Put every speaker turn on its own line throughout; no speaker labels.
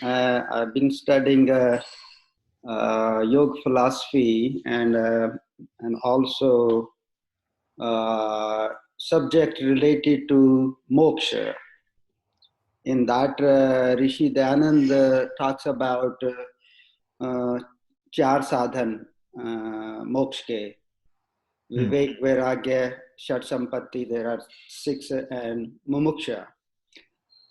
I've been studying yoga philosophy and also subject related to moksha. In that, Rishi Dayanand talks about चार साधन मोक्ष के Vivek, Vairagya, Shat Sampatti, there are 6, and Mumuksha.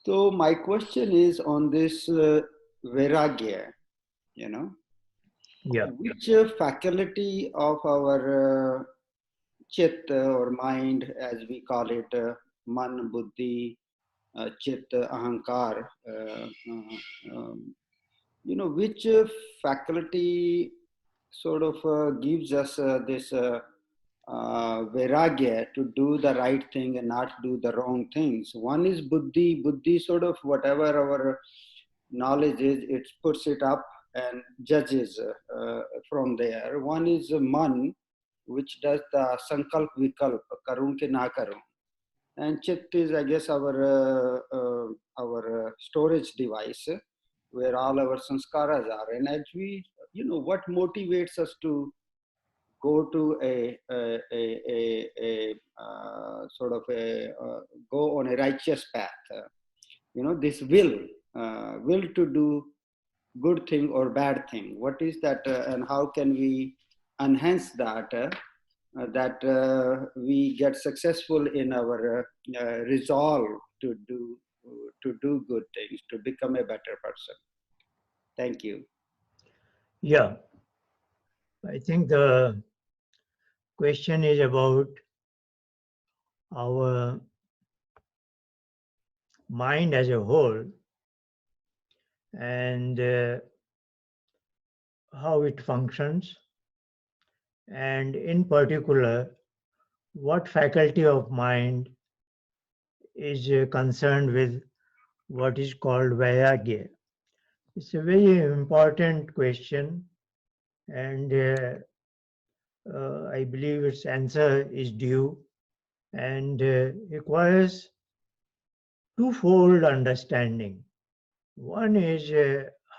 So my question is on this Vairagya,
Yeah.
which faculty of our chit or mind, as we call it, man, buddhi, chit, ahankar, which faculty sort of gives us this vairagya to do the right thing and not do the wrong things. One is buddhi. Buddhi sort of whatever our knowledge is, it puts it up and judges from there. One is man, which does the sankalp vikalp, karun ke na karun. And chit is, I guess, our storage device where all our sanskaras are. And actually, what motivates us to go to a sort of go on a righteous path. This will to do good thing or bad thing. What is that, and how can we enhance that? That we get successful in our resolve to do good things, to become a better person. Thank you.
Yeah. I think the question is about our mind as a whole and how it functions, and in particular, what faculty of mind is concerned with what is called Vairagya. It's a very important question, and I believe its answer is due and requires twofold understanding. One is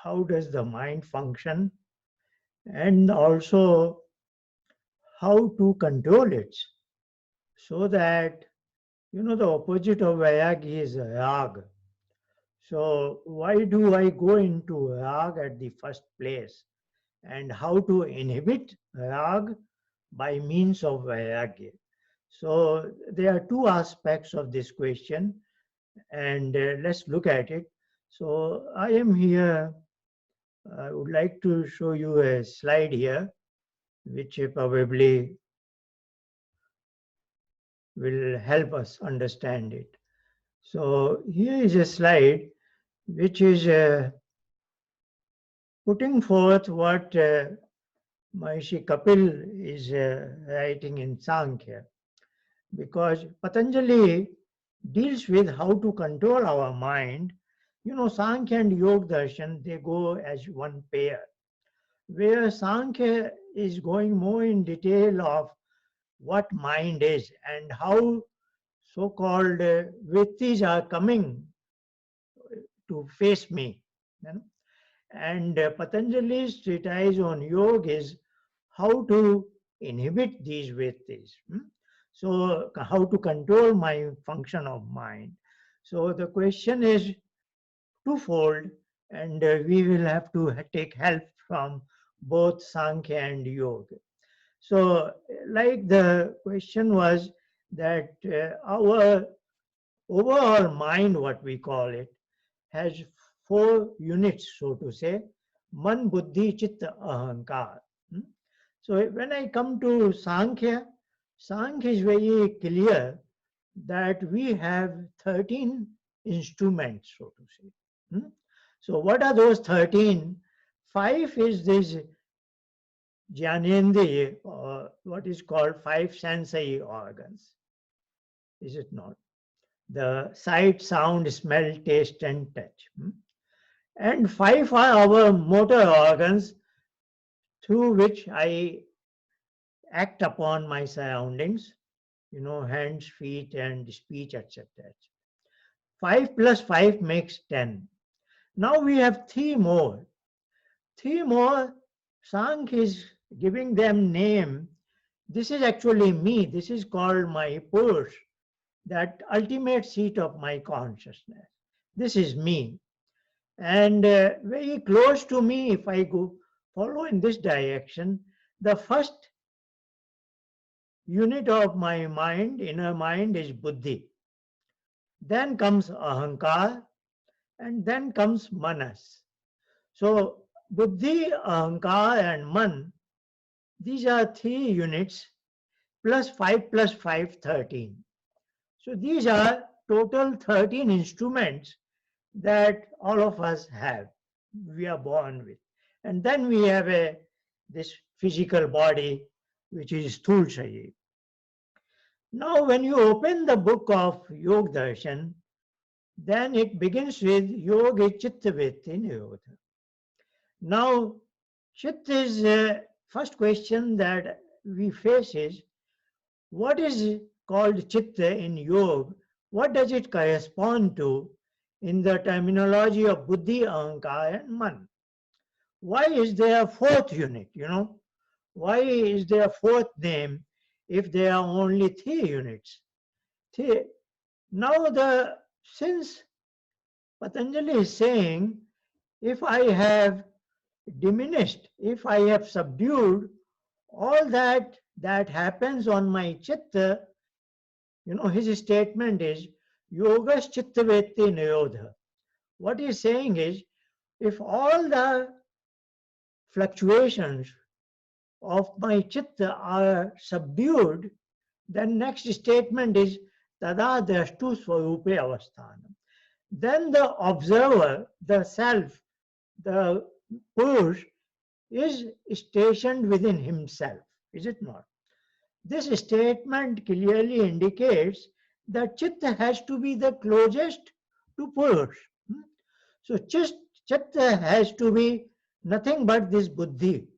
how does the mind function, and also how to control it, so that the opposite of Vairagya is rag. So why do I go into rag at the first place, and how to inhibit rag by means of Vairagya? So there are two aspects of this question, and let's look at it. So I am here, I would like to show you a slide here, which probably will help us understand it. So here is a slide which is putting forth what Maharishi Kapil is writing in Saamkhya, because Patanjali deals with how to control our mind. Saamkhya and Yoga Darshan, they go as one pair, where Saamkhya is going more in detail of what mind is and how so-called vrittis are coming to face me. And Patanjali's treatise on yoga is how to inhibit these vrittis. So how to control my function of mind. So the question is twofold, and we will have to take help from both Sankhya and Yoga. So like the question was that our overall mind, what we call it, has 4 units, so to say: man, buddhi, chitta, ahankar. So when I come to Sankhya, Sankhya is very clear that we have 13 instruments, so to say. So what are those 13? 5 is this Jnanendriya, or what is called 5 sensory organs, is it not? The sight, sound, smell, taste, and touch. And 5 are our motor organs through which I act upon my surroundings, hands, feet, and speech, etc. 5 plus 5 makes 10. Now we have three more. Three more. Sankhya is giving them name. This is actually me. This is called my Purush, that ultimate seat of my consciousness. This is me. And very close to me, if I go follow in this direction, the first unit of my mind, inner mind, is buddhi. Then comes ahankar, and then comes manas. So buddhi, ahankar, and man, these are three units, plus 5 plus 5, 13. So these are total 13 instruments that all of us have, we are born with. And then we have this physical body, which is Sthul Sharir. Now, when you open the book of Yoga Darshan, then it begins with Yoga Chitta Vritti Nirodha. Now, Chitta is first question that we face is, what is called Chitta in Yoga? What does it correspond to in the terminology of Buddhi, Ahankar, and Man? Why is there a fourth unit, Why is there a fourth name if there are only three units? Now, since Patanjali is saying, if I have diminished, if I have subdued all that happens on my chitta, his statement is yogas chitta vetti nirodha. What he's saying is, if all the fluctuations of my chitta are subdued, then next statement is tada drashtu swarupe avasthanam. Then the observer, the self, the Purush, is stationed within himself, is it not? This statement clearly indicates that Chitta has to be the closest to Purush. So Chitta has to be nothing but this Buddhi.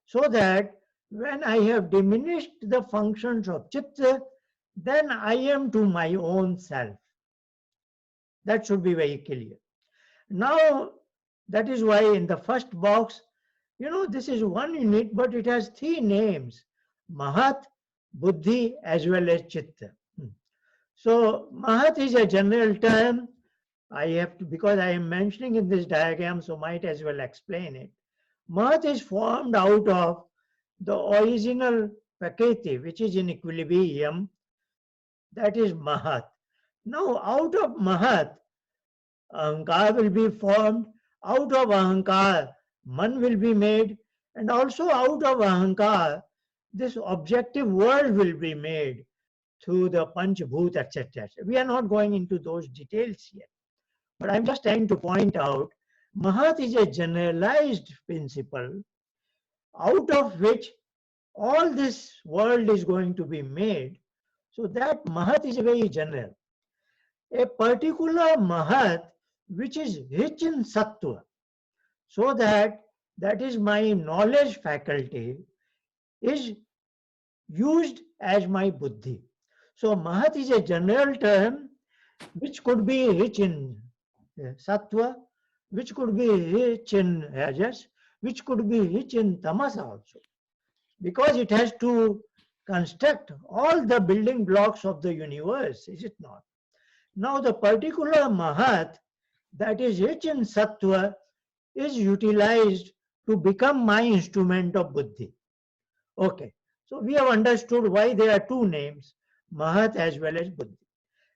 So that when I have diminished the functions of Chitta, then I am to my own self. That should be very clear. Now, that is why in the first box, this is one unit, but it has three names: Mahat, Buddhi, as well as Chitta. So, Mahat is a general term. I have to, because I am mentioning in this diagram, so might as well explain it. Mahat is formed out of the original Prakriti, which is in equilibrium. That is Mahat. Now, out of Mahat, Ahankar will be formed. Out of Ahankar, Man will be made. And also out of Ahankar, this objective world will be made through the Panchabhut, etc. We are not going into those details yet. But I'm just trying to point out, Mahat is a generalized principle out of which all this world is going to be made. So that Mahat is very general. A particular Mahat which is rich in Sattva, so that is my knowledge faculty, is used as my Buddhi. So Mahat is a general term which could be rich in Sattva, which could be rich in Rajas, which could be rich in Tamas also, because it has to construct all the building blocks of the universe, is it not? Now the particular Mahat that is rich in Sattva is utilized to become my instrument of Buddhi. Okay, so we have understood why there are two names, Mahat as well as Buddhi.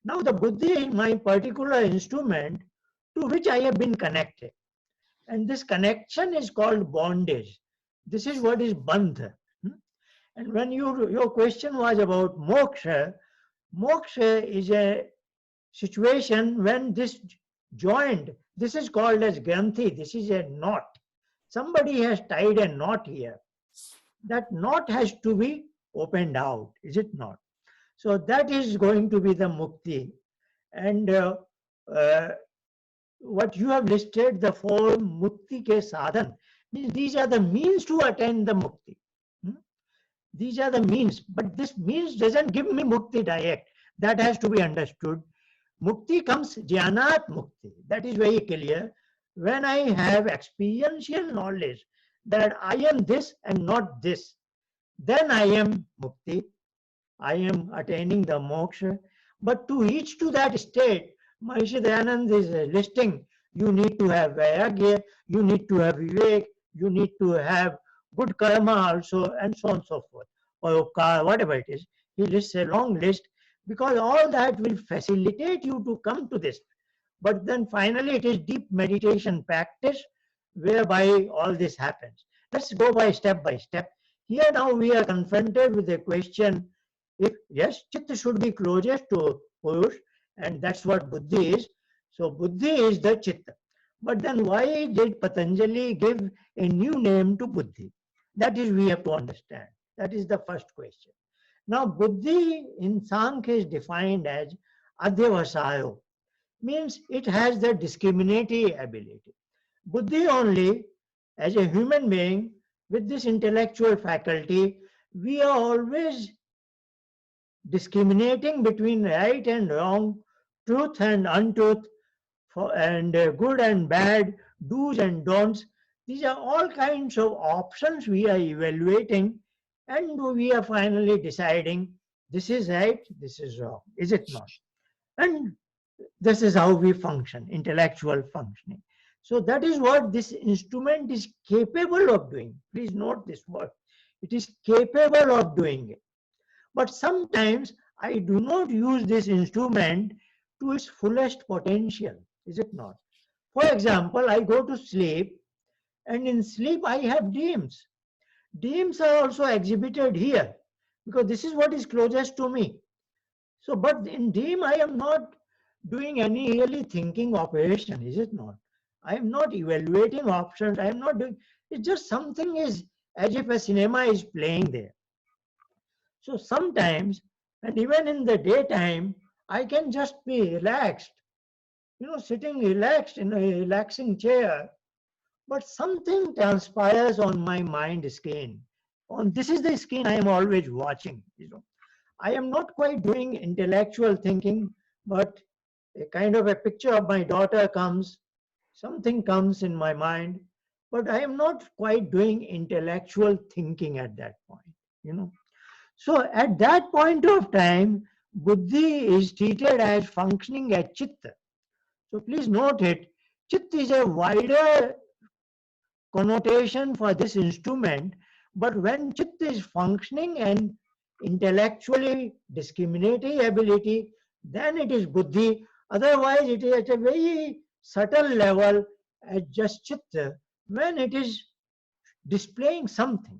Now the Buddhi is my particular instrument to which I have been connected. And this connection is called bondage. This is what is bandha. And when your question was about moksha, moksha is a situation when this joint, this is called as granthi, this is a knot. Somebody has tied a knot here. That knot has to be opened out, is it not? So that is going to be the mukti. And what you have listed, the four mukti ke sadhan, means these are the means to attain the mukti. These are the means, but this means doesn't give me mukti direct. That has to be understood. Mukti comes jnanat mukti. That is very clear. when I have experiential knowledge that I am this and not this, then I am mukti, I am attaining the moksha. But to reach to that state, Maharishi Dayanand is listing, you need to have vairagya, you need to have vivek, you need to have good karma also, and so on and so forth, or whatever it is. He lists a long list because all that will facilitate you to come to this. But then finally, it is deep meditation practice whereby all this happens. Let's go by step. Here now we are confronted with a question, if yes, chitta should be closest to purush, and that's what buddhi is. So buddhi is the chitta. But then why did Patanjali give a new name to buddhi? That is we have to understand. That is the first question. Now buddhi in Saamkhya is defined as adhyavasayo, means it has the discriminatory ability. Buddhi only, as a human being with this intellectual faculty, we are always discriminating between right and wrong, truth and untruth, and good and bad, do's and don'ts. These are all kinds of options we are evaluating, and we are finally deciding this is right, this is wrong, is it not? And this is how we function, intellectual functioning. So that is what this instrument is capable of doing. Please note this word. It is capable of doing it. But sometimes I do not use this instrument to its fullest potential, is it not? For example, I go to sleep, and in sleep I have dreams. Dreams are also exhibited here because this is what is closest to me. So, but in dream I am not doing any really thinking operation, is it not? I am not evaluating options. I am not doing, it's just something is as if a cinema is playing there. So sometimes, and even in the daytime, I can just be relaxed, sitting relaxed in a relaxing chair, but something transpires on my mind screen. On this is the screen I am always watching. I am not quite doing intellectual thinking, but a kind of a picture of my daughter comes, something comes in my mind, but I am not quite doing intellectual thinking at that point. So at that point of time, buddhi is treated as functioning as chitta. So please note it. Chitta is a wider connotation for this instrument, but when chitta is functioning and intellectually discriminating ability, then it is buddhi. Otherwise, it is at a very subtle level as just chitta when it is displaying something.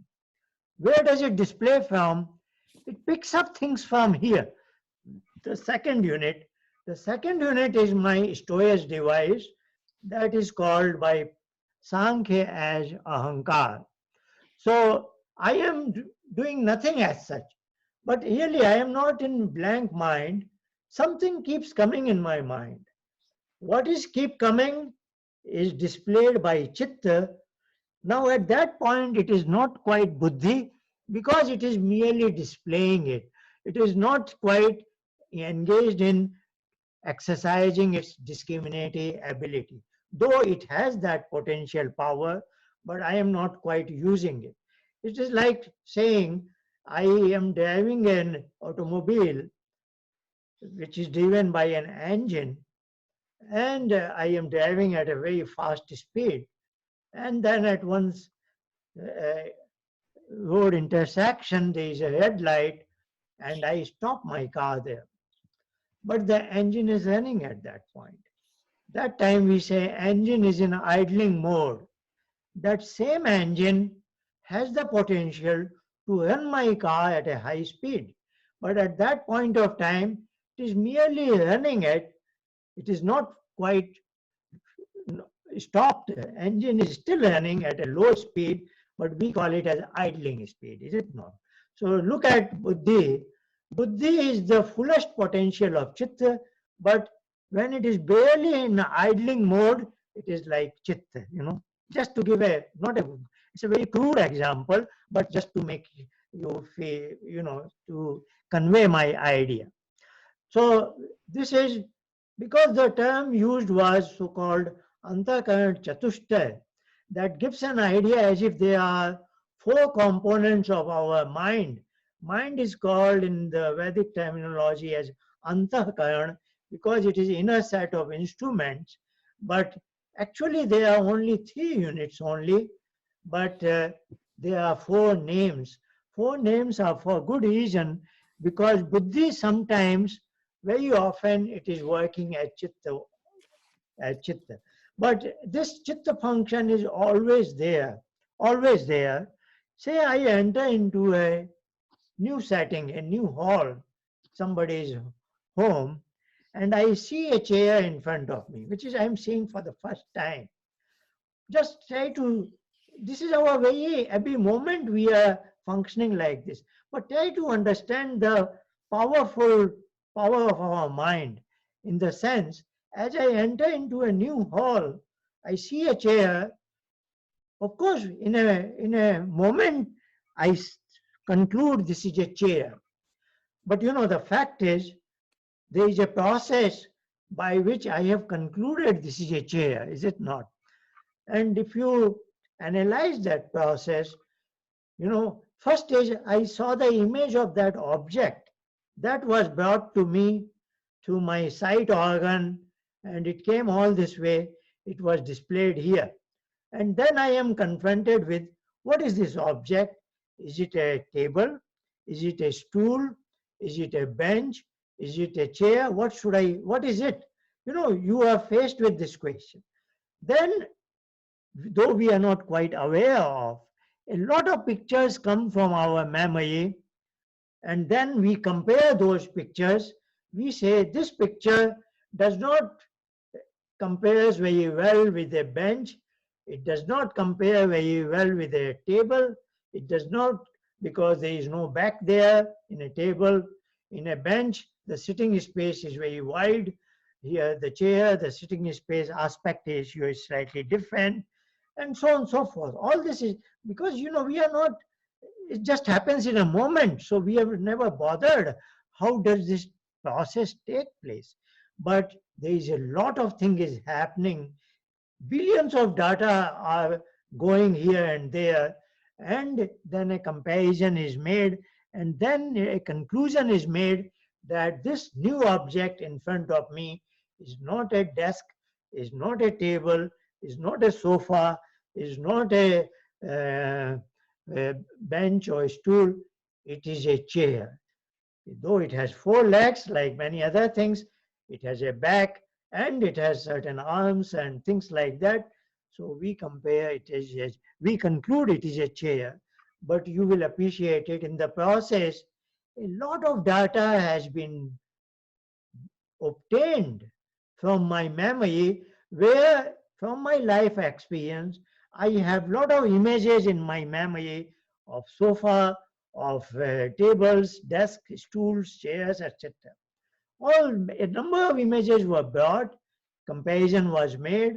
Where does it display from? It picks up things from here. The second unit. The second unit is my storage device that is called by Saamkhya as ahankar. So I am doing nothing as such, but really I am not in blank mind. Something keeps coming in my mind. What is keep coming is displayed by chitta. Now at that point it is not quite buddhi because it is merely displaying it. It is not quite engaged in exercising its discriminatory ability. Though it has that potential power, but I am not quite using it. It is like saying I am driving an automobile which is driven by an engine, and I am driving at a very fast speed, and then at once uh, road intersection there is a red light, and I stop my car there. But the engine is running at that point. That time we say engine is in idling mode. That same engine has the potential to run my car at a high speed. But at that point of time, it is merely running it is not quite stopped. The engine is still running at a low speed, but we call it as idling speed, is it not? So look at buddhi. Buddhi is the fullest potential of chitta, but when it is barely in idling mode, it is like chitta. Just to give not a, it's a very crude example, but just to make you feel, to convey my idea. So this is because the term used was so-called Antakaran Chatushta, that gives an idea as if there are four components of our mind. Mind is called in the Vedic terminology as Antakaran because it is inner set of instruments, but actually there are only three units only, but there are four names. Four names are for good reason because Buddhi sometimes, very often, it is working at Chitta, at chitta. But this chitta function is always there, always there. Say I enter into a new setting, a new hall, somebody's home, and I see a chair in front of me, which is I'm seeing for the first time. Just try to, this is our very, every moment we are functioning like this. But try to understand the powerful power of our mind in the sense, as I enter into a new hall, I see a chair. Of course, in a moment, I conclude this is a chair. But you know, the fact is, there is a process by which I have concluded this is a chair, is it not? And if you analyze that process, you know, first is I saw the image of that object that was brought to me through my sight organ, and it came all this way. It was displayed here. And then I am confronted with what is this object? Is it a table? Is it a stool? Is it a bench? Is it a chair? What is it? You know, you are faced with this question. Then, though we are not quite aware of, a lot of pictures come from our memory, and then we compare those pictures. We say this picture does not compares very well with a bench. It does not compare very well with a table. It does not, because there is no back there in a table. In a bench, the sitting space is very wide. Here, the chair, the sitting space aspect ratio is slightly different, and so on and so forth. All this is because, you know, we are not, it just happens in a moment. So we have never bothered how does this process take place. But there is a lot of thing is happening. Billions of data are going here and there, and then a comparison is made, and then a conclusion is made that this new object in front of me is not a desk, is not a table, is not a sofa, is not a bench or a stool, it is a chair. Though it has four legs, like many other things, it has a back and it has certain arms and things like that. So we compare it as, we conclude it is a chair. But you will appreciate it in the process. A lot of data has been obtained from my memory, where from my life experience, I have lot of images in my memory of sofa, of tables, desks, stools, chairs, etc. All a number of images were brought, comparison was made,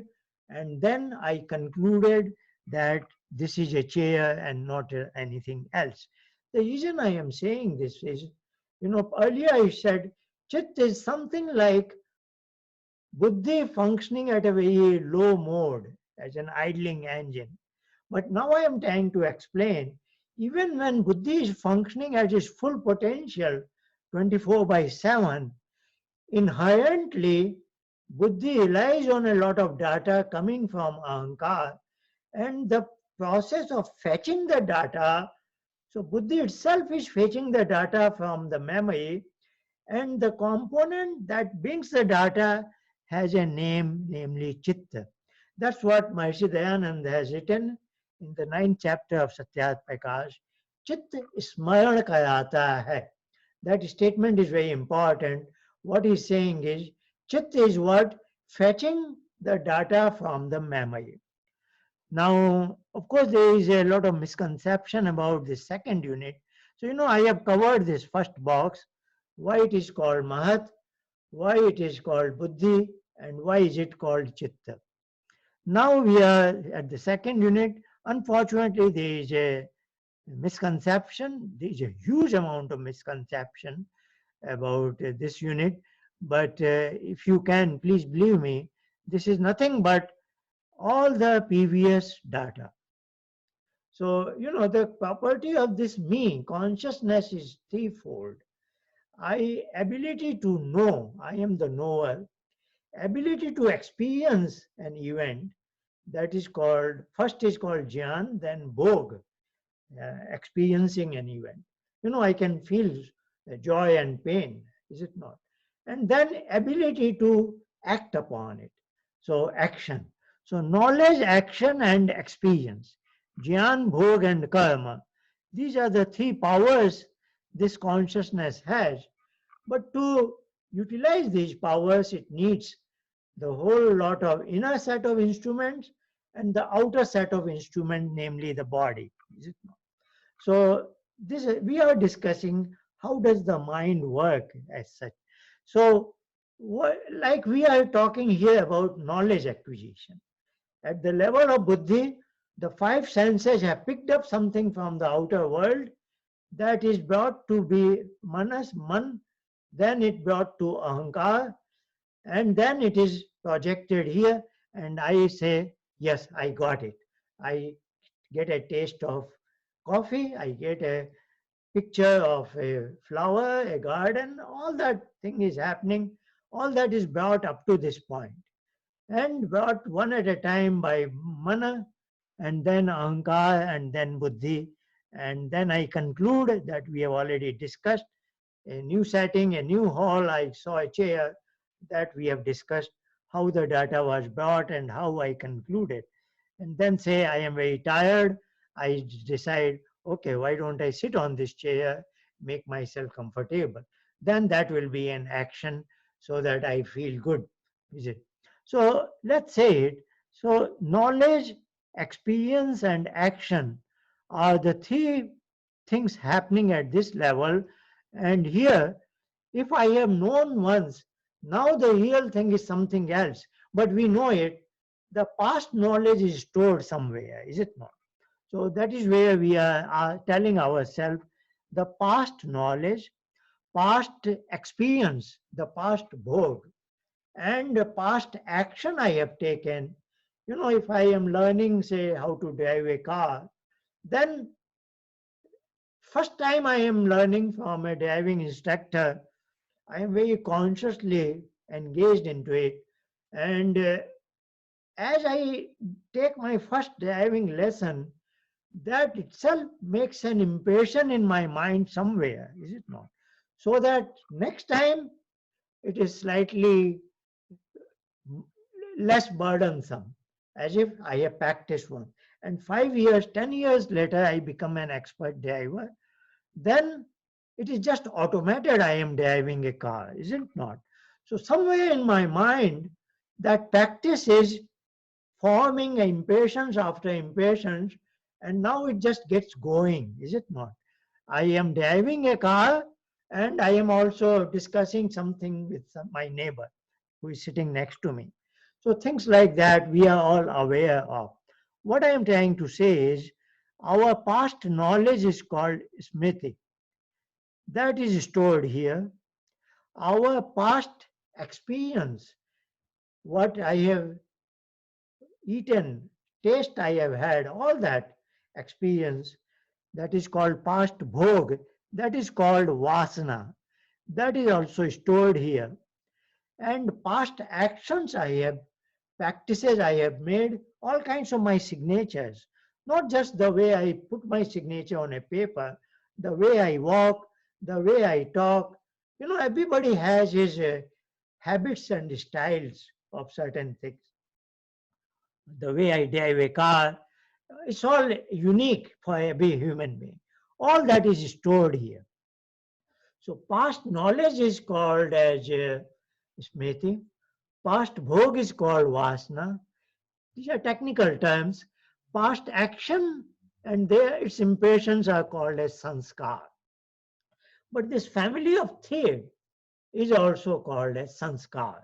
and then I concluded that this is a chair and not anything else. The reason I am saying this is, you know, earlier I said chit is something like buddhi functioning at a very low mode as an idling engine. But now I am trying to explain, even when buddhi is functioning at its full potential, 24 by 7, inherently, buddhi relies on a lot of data coming from ahankar, and the process of fetching the data, so buddhi itself is fetching the data from the memory, and the component that brings the data has a name, namely chitta. That's what Maharishi Dayananda has written in the 9th chapter of Satyat Prakash. Chitta smaran karata hai. That statement is very important. What he's saying is, chit is what? Fetching the data from the memory. Now, of course, there is a lot of misconception about this second unit. So, you know, I have covered this first box, why it is called Mahat, why it is called Buddhi, and why is it called Chitta. Now we are at the second unit. Unfortunately, there is a misconception. There is a huge amount of misconception about this unit. But if you can, please believe me, this is nothing but all the previous data. So, the property of this me, consciousness, is threefold. Ability to know, I am the knower, ability to experience an event, that is called, first is called Jnan, then Bhog, experiencing an event. I can feel joy and pain, is it not? And then ability to act upon it. So action. So knowledge, action, and experience. Jnana, Bhog, and Karma. These are the three powers this consciousness has. But to utilize these powers, it needs the whole lot of inner set of instruments and the outer set of instruments, namely the body. Is it not? So this we are discussing how does the mind work as such. So like we are talking here about knowledge acquisition. At the level of buddhi, the five senses have picked up something from the outer world that is brought to be manas, man, then it brought to ahankar, and then it is projected here, and I say, yes, I got it. I get a taste of coffee, I get a picture of a flower, a garden, all that thing is happening, all that is brought up to this point, and brought one at a time by mana, and then ahankar, and then buddhi, and then I conclude that we have already discussed a new setting, a new hall, I saw a chair, that we have discussed how the data was brought and how I concluded. And then say I am very tired, I decide, okay, why don't I sit on this chair, make myself comfortable? Then that will be an action so that I feel good, is it? So let's say it. So knowledge, experience, and action are the three things happening at this level. And here, if I have known once, now the real thing is something else, but we know it. The past knowledge is stored somewhere, is it not? So that is where we are telling ourselves the past knowledge, past experience, the past bhog, and the past action I have taken. If I am learning, say, how to drive a car, then first time I am learning from a driving instructor, I am very consciously engaged into it. And as I take my first driving lesson, that itself makes an impression in my mind somewhere, is it not? So that next time it is slightly less burdensome, as if I have practiced one. And 5 years, 10 years later, I become an expert driver. Then it is just automated I am driving a car, is it not? So somewhere in my mind, that practice is forming impatience after impatience, and now it just gets going, is it not? I am driving a car, and I am also discussing something with my neighbor who is sitting next to me. So things like that we are all aware of. What I am trying to say is our past knowledge is called smriti. That is stored here. Our past experience, what I have eaten, taste I have had, all that experience, that is called past bhog, that is called vasana. That is also stored here. And past actions I have, practices I have made, all kinds of my signatures. Not just the way I put my signature on a paper, the way I walk, the way I talk. Everybody has his habits and styles of certain things. The way I drive a car, it's all unique for every human being. All that is stored here. So past knowledge is called as smriti. Past bhog is called vasana. These are technical terms. Past action and its impressions are called as sanskar. But this family of three is also called as sanskar.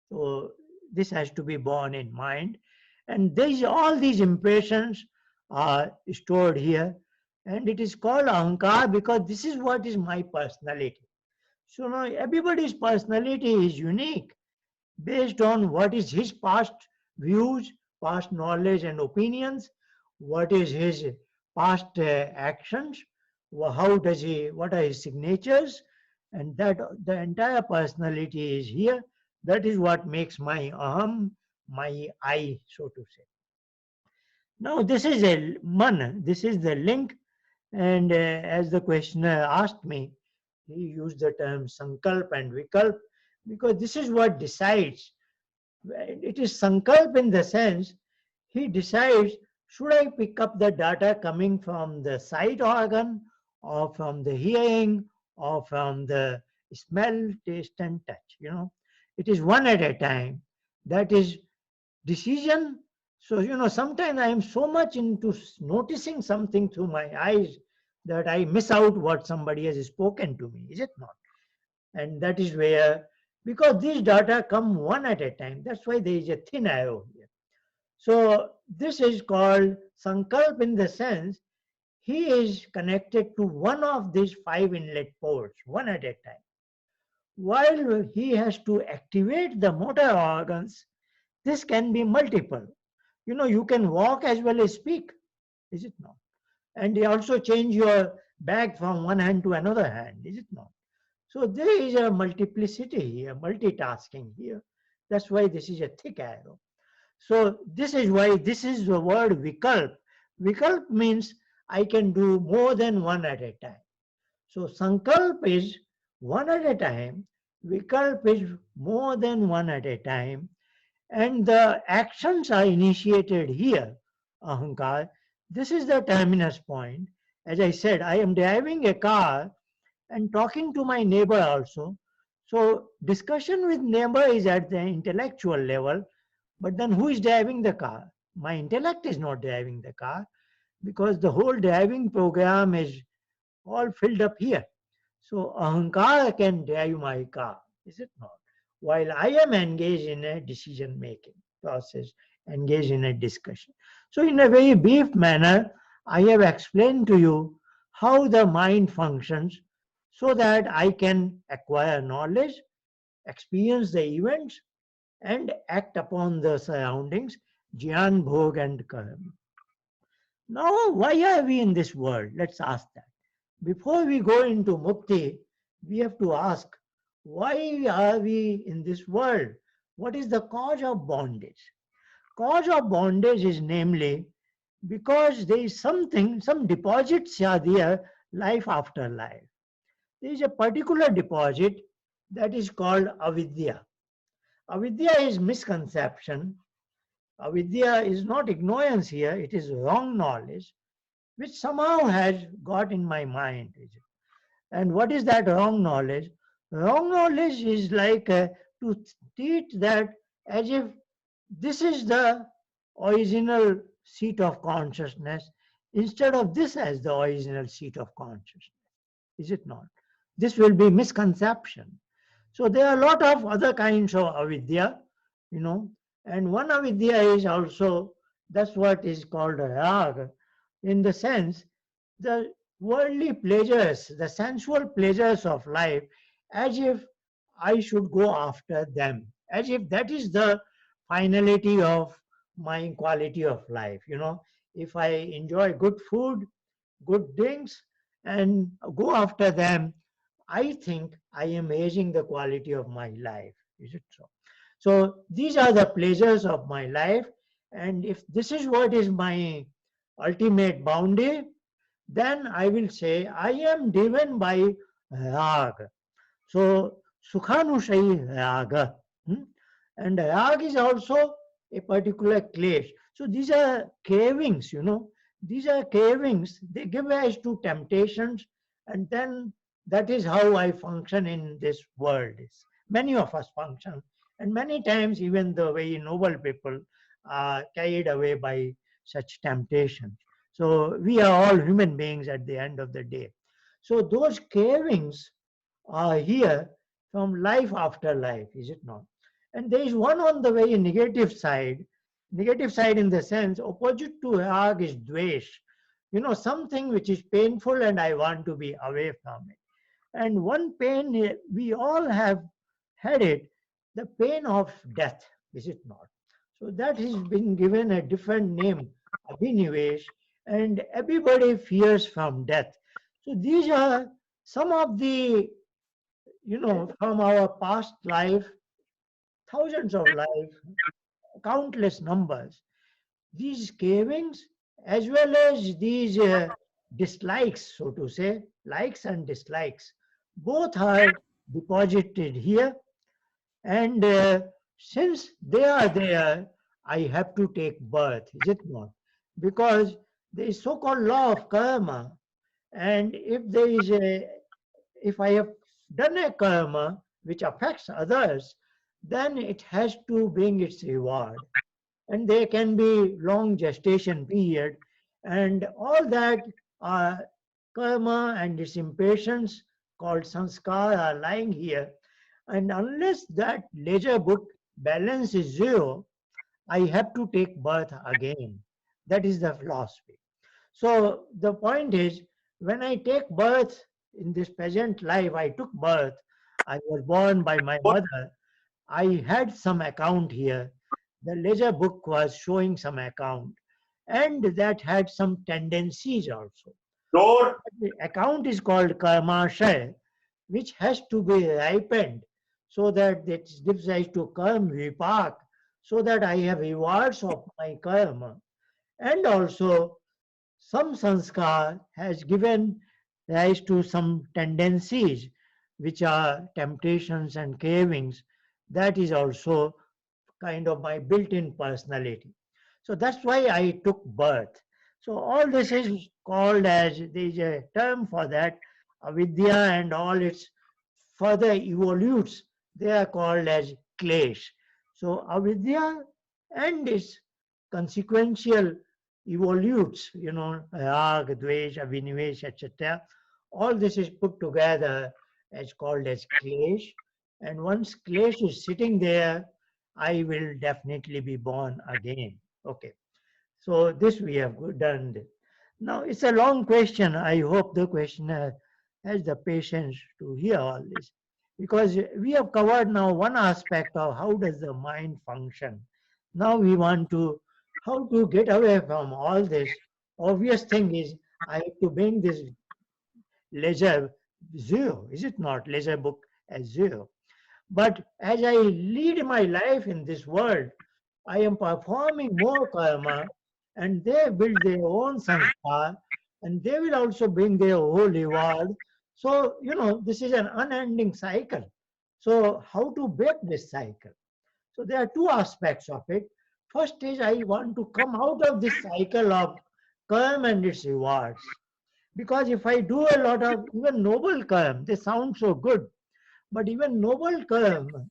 So this has to be borne in mind. And all these impressions are stored here. And it is called ahankar because this is what is my personality. So now everybody's personality is unique based on what is his past views, past knowledge and opinions, what is his past actions, how does he, what are his signatures, and that the entire personality is here. That is what makes my aham, my I, so to say. Now, this is a man, this is the link, and as the questioner asked me, he used the term sankalp and vikalp because this is what decides. It is sankalp in the sense he decides, should I pick up the data coming from the sight organ or from the hearing or from the smell, taste and touch, It is one at a time. That is decision. So, sometimes I am so much into noticing something through my eyes that I miss out what somebody has spoken to me, is it not? And that is where, because these data come one at a time, that's why there is a thin arrow here. So, this is called Sankalp in the sense he is connected to one of these 5 inlet ports, one at a time. While he has to activate the motor organs, this can be multiple. You can walk as well as speak, is it not? And they also change your bag from one hand to another hand, is it not? So there is a multiplicity here, multitasking here. That's why this is a thick arrow. So this is why this is the word vikalp. Vikalp means I can do more than one at a time. So sankalp is one at a time, vikalp is more than one at a time, and the actions are initiated here, ahankar. This is the terminus point. As I said, I am driving a car and talking to my neighbor also. So discussion with neighbor is at the intellectual level, but then who is driving the car? My intellect is not driving the car because the whole driving program is all filled up here. So ahankara can drive my car, is it not? While I am engaged in a decision making process, engaged in a discussion. So in a very brief manner, I have explained to you how the mind functions so that I can acquire knowledge, experience the events, and act upon the surroundings, jnana, bhog, and karma. Now, why are we in this world? Let's ask that. Before we go into mukti, we have to ask, why are we in this world? What is the cause of bondage? Cause of bondage is namely because there is something, some deposits are there, life after life. There is a particular deposit that is called avidya. Avidya is misconception. Avidya is not ignorance here, it is wrong knowledge, which somehow has got in my mind. And what is that wrong knowledge? Wrong knowledge is like to treat that as if this is the original seat of consciousness instead of this as the original seat of consciousness. Is it not? This will be misconception. So there are a lot of other kinds of avidya, and one avidya is also, that's what is called rag, in the sense the worldly pleasures, the sensual pleasures of life, as if I should go after them, as if that is the finality of my quality of life. If I enjoy good food, good drinks, and go after them, I think I am raising the quality of my life. Is it so? So these are the pleasures of my life. And if this is what is my ultimate boundary, then I will say I am driven by rag. So sukhanushayi raga. And rag is also a particular clash. So these are cravings, These are cravings. They give rise to temptations, and then that is how I function in this world. Many of us function, and many times even the very noble people are carried away by such temptations. So we are all human beings at the end of the day. So those cravings are here from life after life, is it not? And there is one on the very negative side in the sense, opposite to rag is dvesh, something which is painful and I want to be away from it. And one pain, we all have had it, the pain of death, is it not? So that has been given a different name, Abhinivesh, and everybody fears from death. So these are some of the, from our past life, thousands of life, countless numbers. These cravings, as well as these dislikes, so to say, likes and dislikes, both are deposited here. And since they are there, I have to take birth, is it not? Because there is so-called law of karma, and if I have done a karma which affects others, then it has to bring its reward. And there can be long gestation period, and all that karma and its impatience called sanskar are lying here. And unless that ledger book balance is zero, I have to take birth again. That is the philosophy. So the point is, when I take birth in this present life, I took birth, I was born by my mother, I had some account here. The ledger book was showing some account, and that had some tendencies also.
Door.
The account is called karmashaya, which has to be ripened so that it gives rise to karma vipak, so that I have rewards of my karma. And also, some sanskar has given rise to some tendencies, which are temptations and cravings. That is also kind of my built-in personality. So that's why I took birth. So all this is called as, there is a term for that, avidya, and all its further evolutes, they are called as klesh. So avidya and its consequential evolutes, rag, dvesh, abhinivesh, etc. All this is put together as called as klesh. And once klesh is sitting there, I will definitely be born again. Okay. So this we have done. Now it's a long question. I hope the questioner has the patience to hear all this, because we have covered now one aspect of how does the mind function. Now we want to how to get away from all this. Obvious thing is I have to bring this ledger zero. Is it not? Ledger book as zero. But as I lead my life in this world, I am performing more karma, and they build their own sanskar, and they will also bring their whole reward. So, this is an unending cycle. So, how to break this cycle? So, there are two aspects of it. First is I want to come out of this cycle of karma and its rewards. Because if I do a lot of even noble karma, they sound so good, but even noble karma,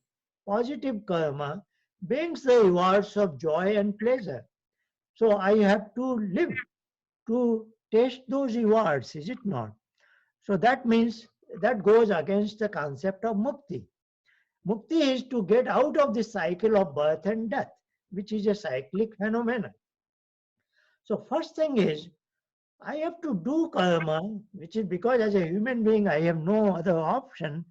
positive karma, brings the rewards of joy and pleasure. So I have to live to taste those rewards, is it not? So that means that goes against the concept of mukti. Mukti is to get out of the cycle of birth and death, which is a cyclic phenomenon. So first thing is I have to do karma, which is because as a human being I have no other option.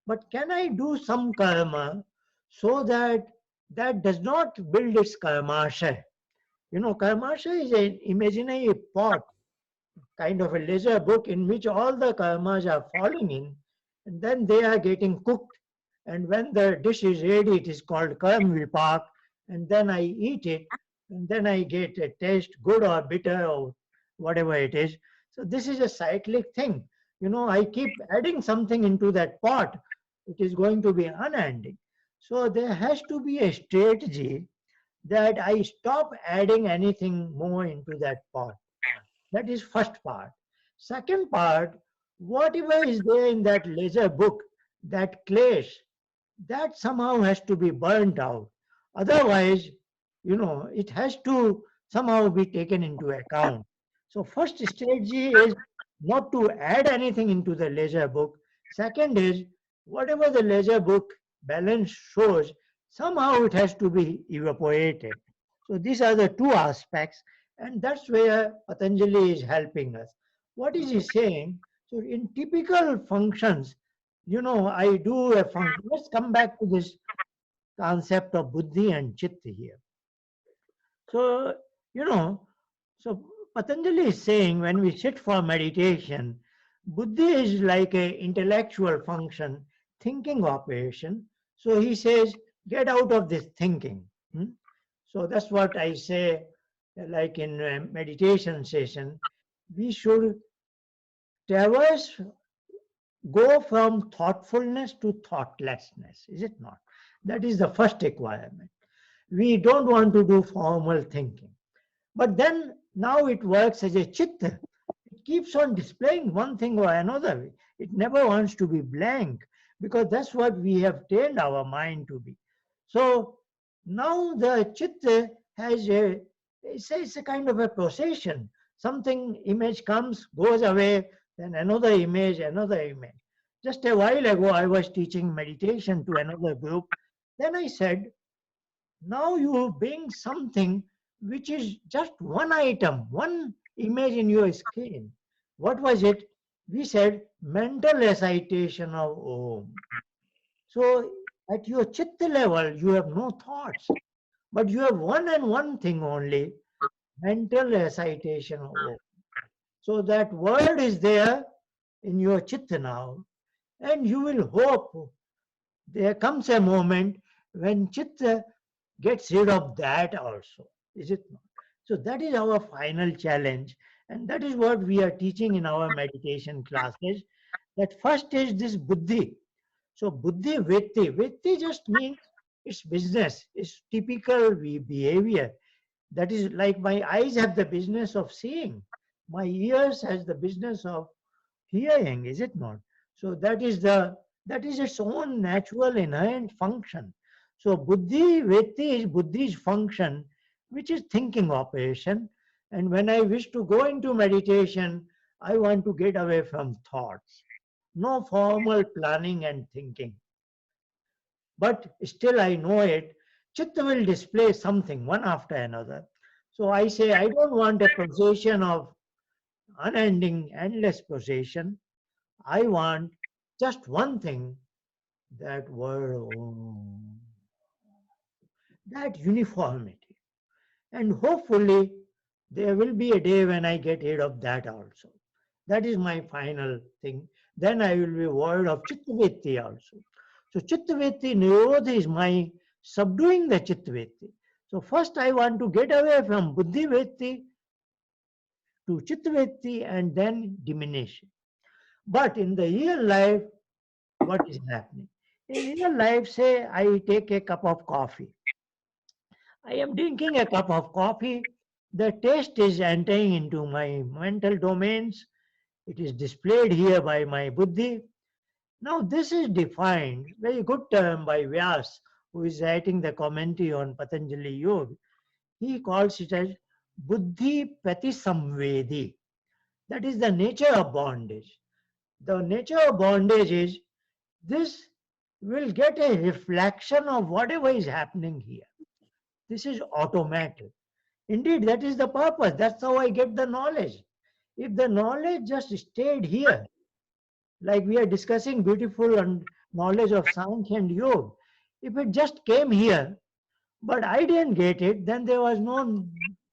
But can I do some karma so that that does not build its karmasha? Karmasha is an imaginary pot, kind of a ledger book in which all the karmas are falling in, and then they are getting cooked. And when the dish is ready, it is called karma vipak, and then I eat it, and then I get a taste, good or bitter or whatever it is. So this is a cyclic thing. I keep adding something into that pot, it is going to be unending. So there has to be a strategy that I stop adding anything more into that pot. That is first part. Second part, whatever is there in that ledger book, that clash, that somehow has to be burnt out. Otherwise, it has to somehow be taken into account. So first strategy is not to add anything into the ledger book. Second is whatever the ledger book balance shows, somehow it has to be evaporated. So these are the two aspects, and that's where Patanjali is helping us. What is he saying? So in typical functions, I do a function. Let's come back to this concept of buddhi and chitta here. So, you know, so Patanjali is saying when we sit for meditation, buddhi is like a intellectual function, thinking operation. So he says, get out of this thinking. Hmm? So that's what I say, like in a meditation session, we should traverse, go from thoughtfulness to thoughtlessness, is it not? That is the first requirement. We don't want to do formal thinking. But then now it works as a chitta. It keeps on displaying one thing or another. It never wants to be blank because that's what we have trained our mind to be. So now the chitta has it's a kind of a procession. Something image comes, goes away, then another image, another image. Just a while ago, I was teaching meditation to another group. Then I said, now you bring something which is just one item, one image in your screen. What was it? We said mental recitation of Om. So at your chitta level, you have no thoughts, but you have one and one thing only, mental recitation of Om. So that word is there in your chitta now, and you will hope there comes a moment when chitta gets rid of that also, is it not? So that is our final challenge, and that is what we are teaching in our meditation classes. That first is this buddhi. So buddhi vritti. Vritti just means it's business, it's typical behavior. That is like my eyes have the business of seeing, my ears has the business of hearing, is it not? So that is its own natural inherent function. So buddhi vetti is buddhi's function, which is thinking operation. And when I wish to go into meditation, I want to get away from thoughts. No formal planning and thinking. But still I know it. Chitta will display something one after another. So I say I don't want a procession of unending, endless procession. I want just one thing, that word Om, that uniformity. And hopefully, there will be a day when I get rid of that also. That is my final thing. Then I will be word of Chittavitti also. So Chittavitti Nirodha is my subduing the Chittavitti. So first I want to get away from Buddhivitti to Chittavitti and then diminish it. But in the real life, what is happening? In real life, say I take a cup of coffee. I am drinking a cup of coffee. The taste is entering into my mental domains. It is displayed here by my buddhi. Now, this is defined, very good term by Vyas, who is writing the commentary on Patanjali Yoga. He calls it as buddhi pratisamvedi. That is the nature of bondage. The nature of bondage is this will get a reflection of whatever is happening here. This is automatic. Indeed, that is the purpose. That's how I get the knowledge. If the knowledge just stayed here, like we are discussing beautiful and knowledge of Saamkhya and Yoga, if it just came here, but I didn't get it, then there was no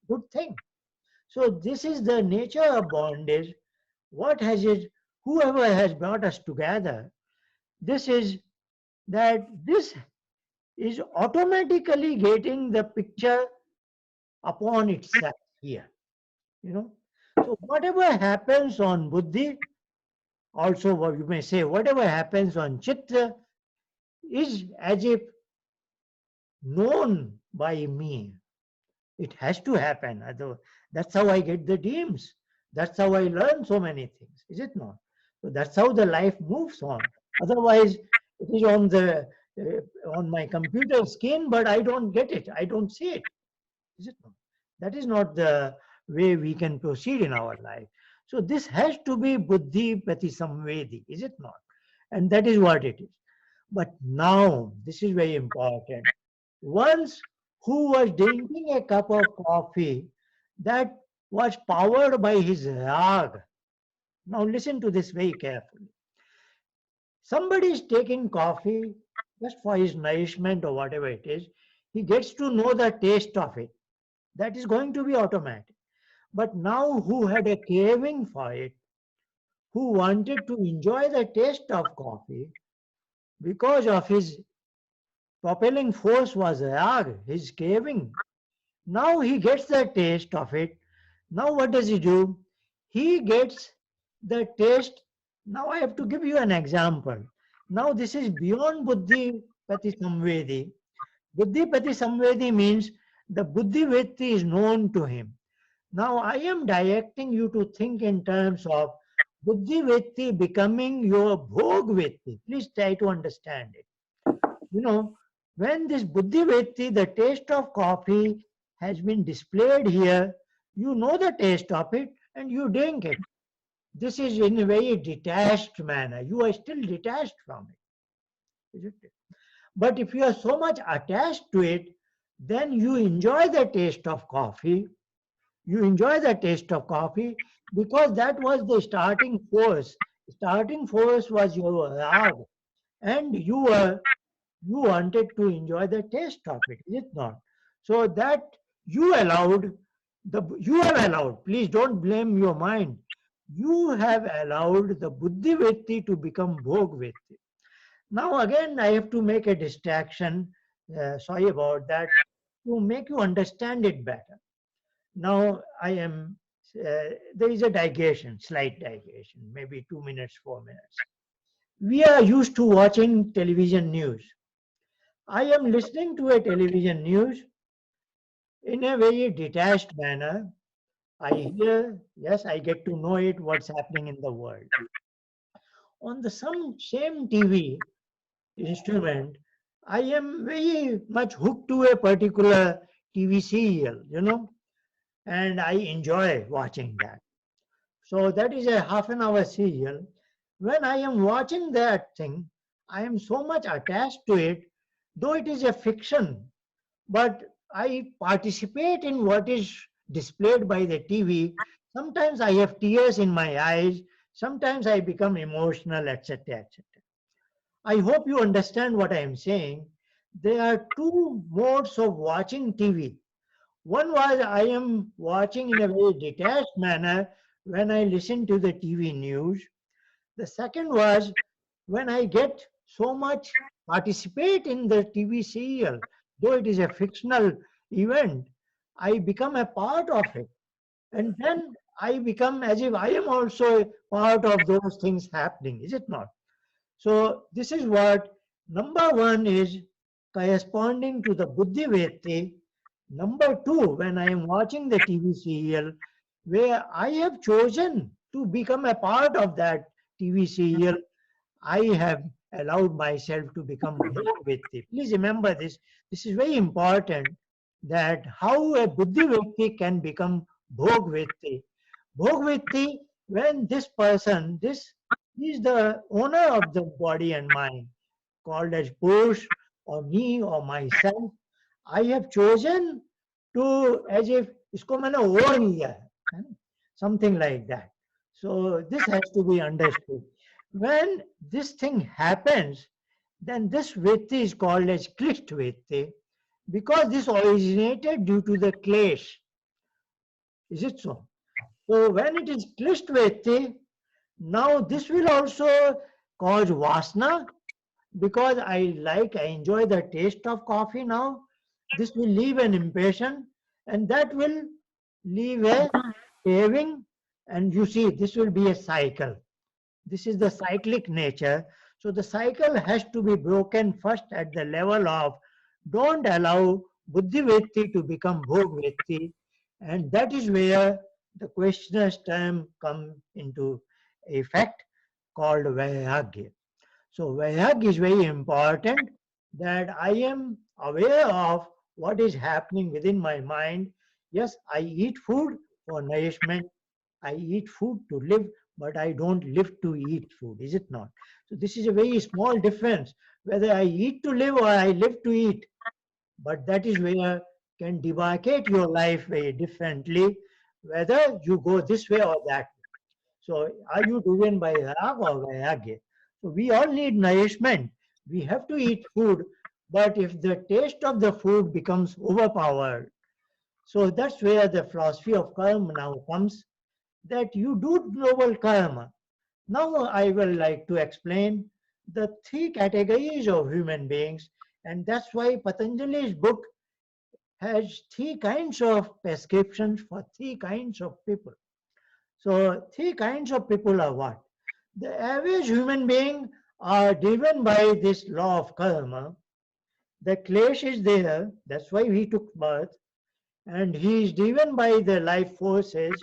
good thing. So this is the nature of bondage. What has it, whoever has brought us together, this is that this is automatically getting the picture upon itself here, you know. So whatever happens on buddhi, also what you may say, whatever happens on chitta is as if known by me. It has to happen. That's how I get the dreams. That's how I learn so many things, is it not? So that's how the life moves on. Otherwise, it is on my computer screen, but I don't get it. I don't see it. Is it not? That is not the way we can proceed in our life. So this has to be buddhi pratisamvedi, is it not? And that is what it is. But now, this is very important. Once who was drinking a cup of coffee that was powered by his rag. Now listen to this very carefully. Somebody is taking coffee just for his nourishment or whatever it is. He gets to know the taste of it. That is going to be automatic. But now who had a craving for it, who wanted to enjoy the taste of coffee because of his propelling force was rag, his craving. Now he gets the taste of it. Now what does he do? He gets the taste. Now I have to give you an example. Now this is beyond Buddhi Pati Samvedi. Buddhi Pati Samvedi means the Buddhi Vritti is known to him. Now I am directing you to think in terms of Buddhi Vritti becoming your Bhog Vritti. Please try to understand it. You know, when this Buddhi Vritti, the taste of coffee has been displayed here, you know the taste of it and you drink it. This is in a very detached manner. You are still detached from it, isn't it? But if you are so much attached to it, then you enjoy the taste of coffee. You enjoy the taste of coffee because that was the starting force. Starting force was your rag, and you wanted to enjoy the taste of it, is it not? So that you have allowed, please don't blame your mind. You have allowed the buddhi vritti to become bhog vritti. Now again, I have to make a distraction. Sorry about that. To make you understand it better. Now I am. There is a digression, slight digression, maybe 2 minutes, 4 minutes. We are used to watching television news. I am listening to a television news in a very detached manner. I hear, yes, I get to know it, what's happening in the world. On the some same TV instrument, I am very much hooked to a particular TV serial, and I enjoy watching that. So that is a half an hour serial. When I am watching that thing, I am so much attached to it, though it is a fiction, but I participate in what is displayed by the TV. Sometimes I have tears in my eyes, sometimes I become emotional, etc. etc. I hope you understand what I am saying. There are two modes of watching TV. One was I am watching in a very detached manner when I listen to the TV news. The second was when I get so much participate in the TV serial, though it is a fictional event, I become a part of it. And then I become as if I am also a part of those things happening, is it not? So this is what number one is corresponding to the Buddhi Vetti. Number two, when I am watching the TV serial, where I have chosen to become a part of that TV serial, I have allowed myself to become Bhog-Vritti. Please remember this. This is very important that how a Buddhi Vritti can become Bhog-Vritti. Bhog-Vritti, when this person, this is the owner of the body and mind, called as Purush or me or myself, I have chosen to as if इसको मैंने ओढ़ लिया है, something like that. So this has to be understood. When this thing happens, then this vritti is called as klish vritti because this originated due to the klesh. Is it so? So when it is klish vritti, now this will also cause vasana because I enjoy the taste of coffee now. This will leave an impression and that will leave a craving, and you see this will be a cycle. This is the cyclic nature. So the cycle has to be broken first at the level of don't allow buddhi vritti to become bhog vritti, and that is where the questioner's term come into effect called vairagya. So vairagya is very important that I am aware of what is happening within my mind. Yes, I eat food for nourishment. I eat food to live, but I don't live to eat food, is it not? So this is a very small difference, whether I eat to live or I live to eat. But that is where can demarcate your life very differently, whether you go this way or that way. So are you driven by rag or vairagya? So we all need nourishment. We have to eat food, but if the taste of the food becomes overpowered, So that's where the philosophy of karma now comes, that you do noble karma. Now I will like to explain the three categories of human beings, and that's why Patanjali's book has three kinds of prescriptions for three kinds of people. So three kinds of people are what? The average human being are driven by this law of karma. The clash is there, that's why he took birth, and he is driven by the life forces.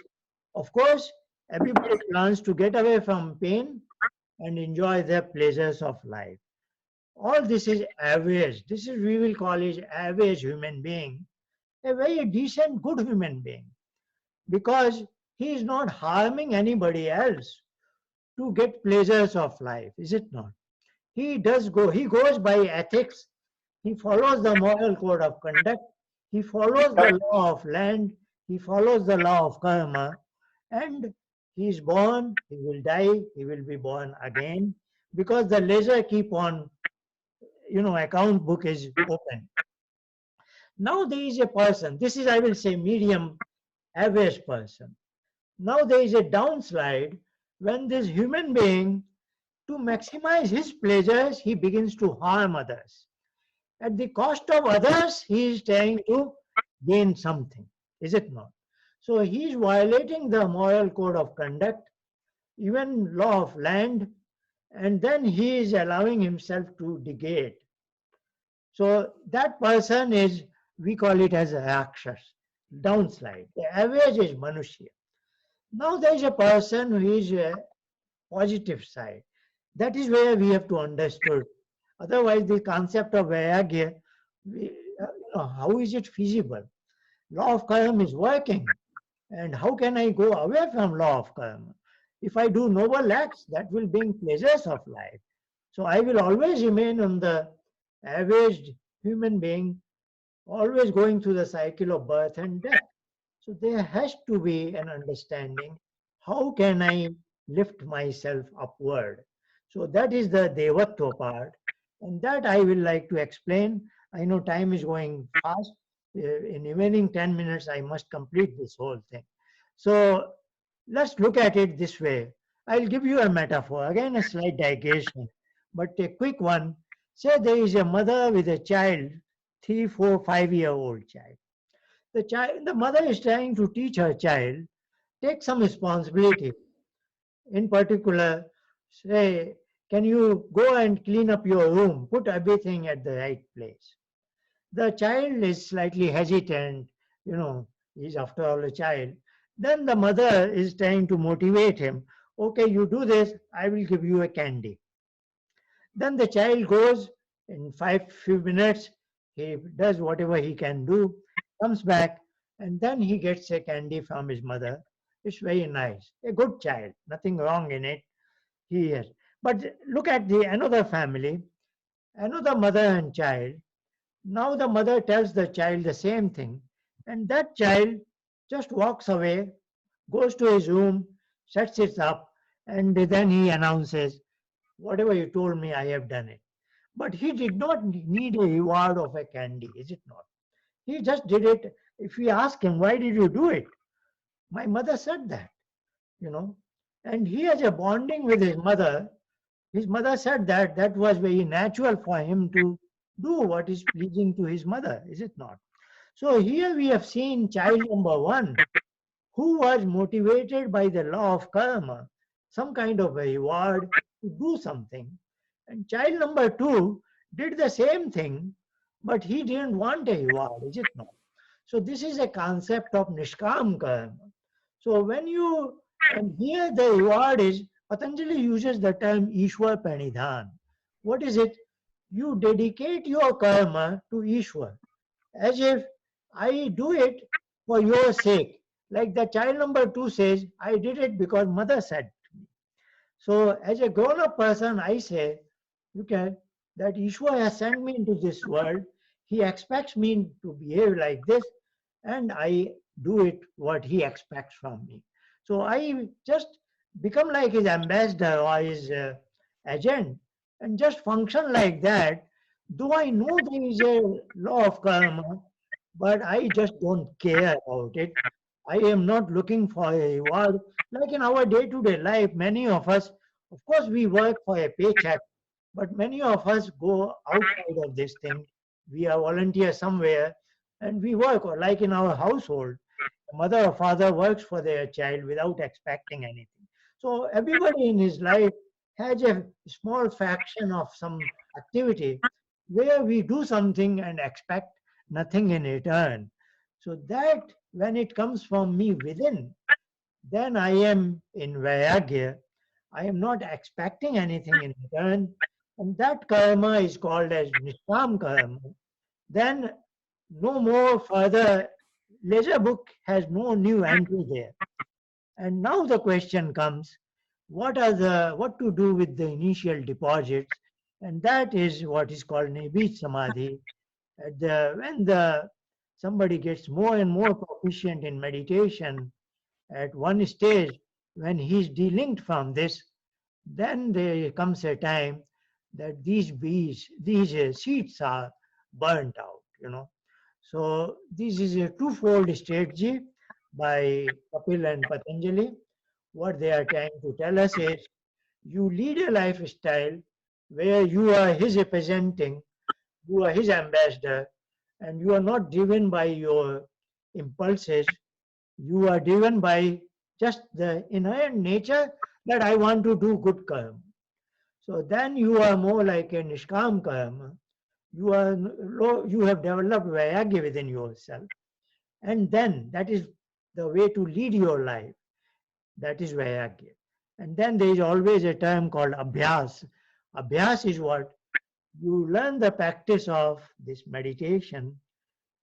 Of course, everybody plans to get away from pain and enjoy the pleasures of life. All this is average. This is we will call is average human being, a very decent, good human being, because he is not harming anybody else to get pleasures of life, is it not? He goes by ethics, he follows the moral code of conduct, he follows the law of land, he follows the law of karma, and he is born, he will die, he will be born again, because the ledger keep on, account book is open. Now there is a person, this is I will say medium average person. Now there is a downslide when this human being, to maximize his pleasures, he begins to harm others. At the cost of others, he is trying to gain something, is it not? So he is violating the moral code of conduct, even law of land, and then he is allowing himself to degrade. So that person is, we call it as a rakshas, downslide. The average is manushya. Now there is a person who is a positive side. That is where we have to understand. Otherwise, the concept of vairagya, how is it feasible? Law of karma is working, and how can I go away from law of karma? If I do noble acts, that will bring pleasures of life. So I will always remain on the average human being, always going through the cycle of birth and death. So there has to be an understanding. How can I lift myself upward? So that is the Devatva part. And that I will like to explain. I know time is going fast. In remaining 10 minutes, I must complete this whole thing. So let's look at it this way. I'll give you a metaphor. Again, a slight digression, but a quick one. Say there is a mother with a child, 3, 4, 5-year-old child. The mother is trying to teach her child, take some responsibility. In particular, say, can you go and clean up your room, put everything at the right place? The child is slightly hesitant, he's after all a child. Then the mother is trying to motivate him. Okay, you do this, I will give you a candy. Then the child goes in few minutes, he does whatever he can do, comes back, and then he gets a candy from his mother. It's very nice. A good child, nothing wrong in it. He is. But look at the another family, another mother and child. Now the mother tells the child the same thing, and that child just walks away, goes to his room, sets it up, and then he announces, whatever you told me, I have done it. But he did not need a reward of a candy, is it not? He just did it. If we ask him, why did you do it? My mother said that, you know. And he has a bonding with his mother. His mother said that that was very natural for him to do what is pleasing to his mother, is it not? So here we have seen child number one, who was motivated by the law of karma, some kind of a reward to do something. And child number two did the same thing, but he didn't want a reward, is it not? So this is a concept of nishkam karma. So when you, and here the reward is, Patanjali uses the term Ishwar Pranidhan. What is it? You dedicate your karma to Ishwar, as if I do it for your sake. Like the child number two says, I did it because mother said to me. So as a grown-up person, I say, you can, that Ishwar has sent me into this world. He expects me to behave like this, and I do it what he expects from me. So I just become like his ambassador or his agent and just function like that. Though I know there is a law of karma, but I just don't care about it. I am not looking for a reward. Like in our day to day life, many of us, of course, we work for a paycheck, but many of us go outside of this thing. We are volunteers somewhere and we work, or like in our household, a mother or father works for their child without expecting anything. So everybody in his life has a small fraction of some activity where we do something and expect nothing in return. So that when it comes from me within, then I am in Vairagya. I am not expecting anything in return. And that karma is called as Nishkam karma. Then no more further, ledger book has no new entry there. And now the question comes, what to do with the initial deposits? And that is what is called Nibit Samadhi. When the somebody gets more and more proficient in meditation, at one stage when he's delinked from this, then there comes a time that these seeds are burnt out. So this is a twofold strategy by Kapil and Patanjali. What they are trying to tell us is you lead a lifestyle where you are his representing, you are his ambassador, and you are not driven by your impulses. You are driven by just the inherent nature that I want to do good karma. So then you are more like a Nishkam karma. You have developed Vairagya within yourself. And then that is the way to lead your life. That is Vairagya. And then there is always a term called Abhyas. Abhyas is what? You learn the practice of this meditation,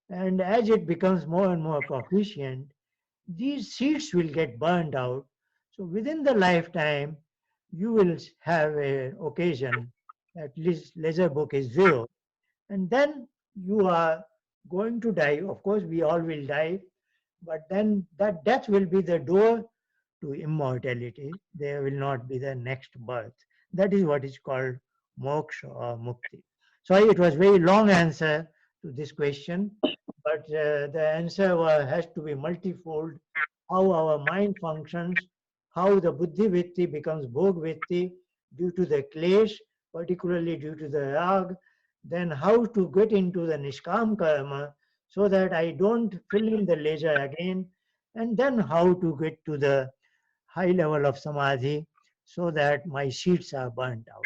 and as it becomes more and more proficient, these seeds will get burned out. So within the lifetime, you will have an occasion, at least leisure book is zero, and then you are going to die. Of course, we all will die, but then that death will be the door to immortality. There will not be the next birth. That is what is called moksha or mukti. Sorry, it was very long answer to this question, but the answer has to be multifold. How our mind functions, how the buddhi vritti becomes bhog vritti due to the klesh, particularly due to the rag, then how to get into the nishkam karma so that I don't fill in the leisure again, and then how to get to the high level of samadhi so that my seeds are burnt out.